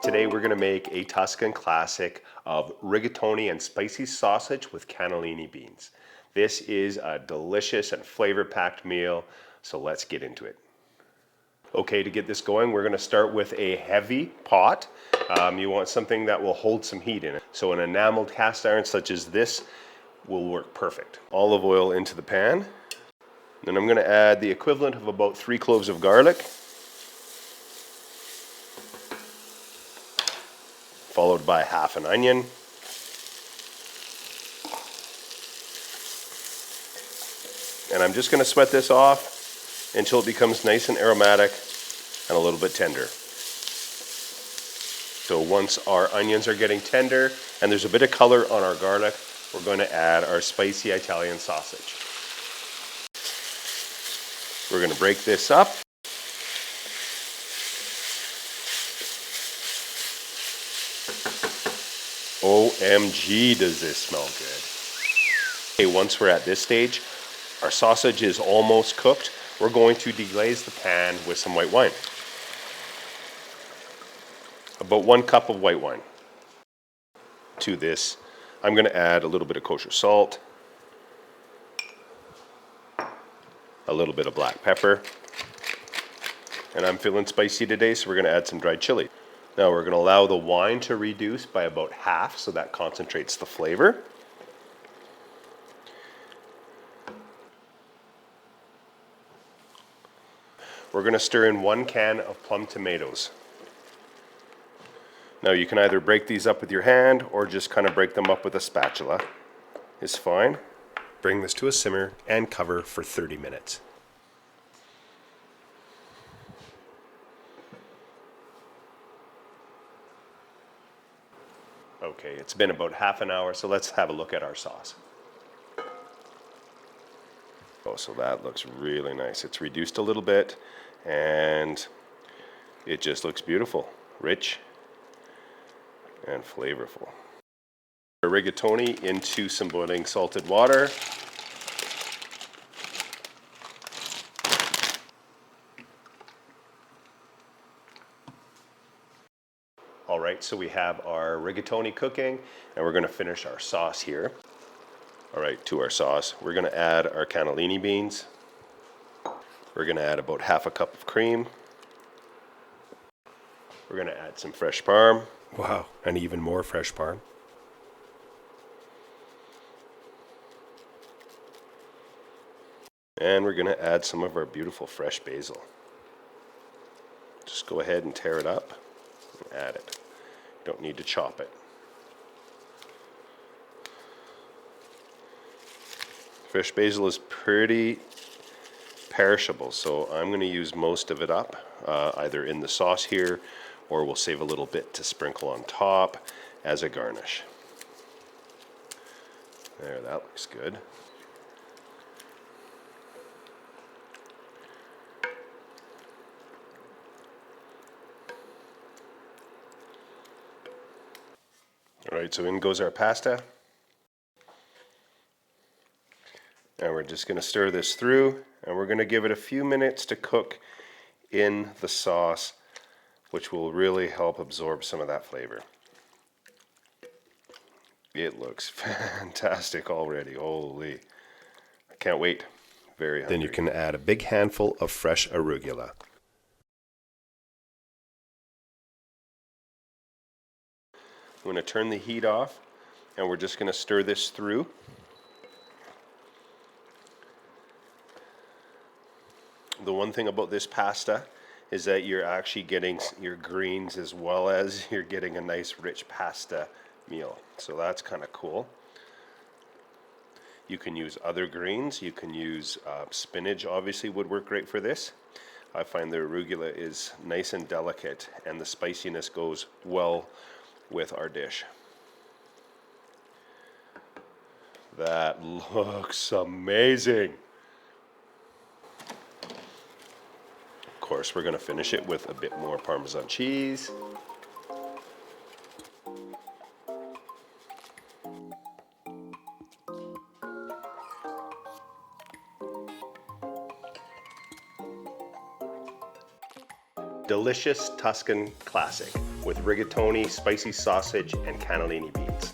Today we're gonna make a Tuscan classic of rigatoni and spicy sausage with cannellini beans. This is a delicious and flavor-packed meal, so let's get into it. Okay, to get this going, we're gonna start with a heavy pot. You want something that will hold some heat in it. So an enameled cast iron such as this will work perfect. Olive oil into the pan. Then I'm gonna add the equivalent of about 3 cloves of garlic, followed by half an onion. And I'm just gonna sweat this off until it becomes nice and aromatic and a little bit tender. So once our onions are getting tender and there's a bit of color on our garlic, we're going to add our spicy Italian sausage. We're going to break this up. OMG, does this smell good. Okay, once we're at this stage, our sausage is almost cooked. We're going to deglaze the pan with some white wine. About 1 cup of white wine. To this, I'm going to add a little bit of kosher salt, a little bit of black pepper, and I'm feeling spicy today, so we're going to add some dried chili. Now we're going to allow the wine to reduce by about half, so that concentrates the flavor. We're going to stir in 1 can of plum tomatoes. Now you can either break these up with your hand or just kind of break them up with a spatula. It's fine. Bring this to a simmer and cover for 30 minutes. Okay, it's been about half an hour, so let's have a look at our sauce. Oh, so that looks really nice. It's reduced a little bit and it just looks beautiful, rich and flavorful. Rigatoni into some boiling salted water. All right, so we have our rigatoni cooking and we're gonna finish our sauce here. All right, to our sauce, we're gonna add our cannellini beans. We're gonna add about half a cup of cream. We're gonna add some fresh parm. Wow, and even more fresh parm. And we're gonna add some of our beautiful fresh basil. Just go ahead and tear it up and add it. You don't need to chop it. Fresh basil is pretty perishable, so I'm going to use most of it up, either in the sauce here, or we'll save a little bit to sprinkle on top as a garnish. There, that looks good. All right, so in goes our pasta. And we're just going to stir this through, and we're going to give it a few minutes to cook in the sauce, which will really help absorb some of that flavor. It looks fantastic already. Holy, I can't wait. Very hungry. Then you can add a big handful of fresh arugula. I'm going to turn the heat off, and we're just going to stir this through. The one thing about this pasta is that you're actually getting your greens as well as you're getting a nice rich pasta meal. So that's kind of cool. You can use other greens. You can use spinach, obviously would work great for this. I find the arugula is nice and delicate and the spiciness goes well with our dish. That looks amazing. Of course, we're going to finish it with a bit more Parmesan cheese. Delicious Tuscan classic. with rigatoni, spicy sausage, and cannellini beans.